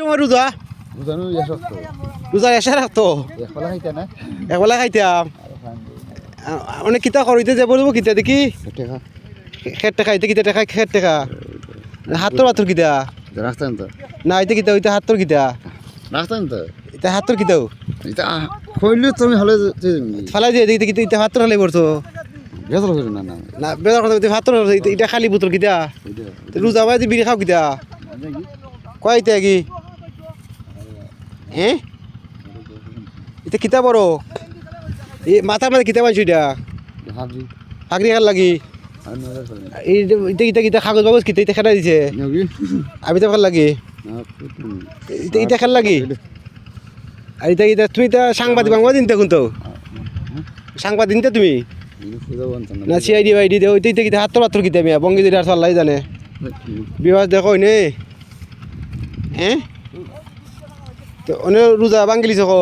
তোমার রোজা বুঝানো এসব রোজা এসে রাখতো একলা খাইতে না একবেলা খাইতাম অনেক কিতা করিতে যে বলবো কিতা দেখি টাকা খেট টেকা ইতে কিতা টেকা খেট টেকা হাতর হাতর কিতা রাখতেন তো না ইতে কিতা ওইতে হাতর কিতা রাখতেন তো ইতে হাতর কিতাও এটা কইলে তুমি হলে ফালাই দিয়ে দেখি কিতা ইতে হাতর হালাই পড়তো বেজাল হইল না না না বেজার কথা হাতর ইটা খালি বোতল কিতা রোজা বাই বিড়ি খাও কিতা কয় ইতে কি হ্যাঁ এটা কিতা বড় এই মাথা মাথা কিতা বানছো এটা হাবজি আগরি খার লাগি আর নজর করে ইটা ইটা কিতা কাগজ বাগজ কিতা ইটা খেলা দিছে নাকি আমি তো খার লাগি না ইটা ইটা খেল লাগি আর ইটা ইটা তুমি তা সাংবাদিক বাংলা দিন তো সাংবাদিক দিনতে তুমি পূজা বন্ধ না সিআইডি বাইডি দে ওইটা ইটা কিতা হাতর হাতর কিতা মিয়া বঙ্গি দিলে আর সাল্লাই জানে বিবাহ দেখো নে হ্যাঁ তো অনেক রোজা বাঙ্গিলিছ কো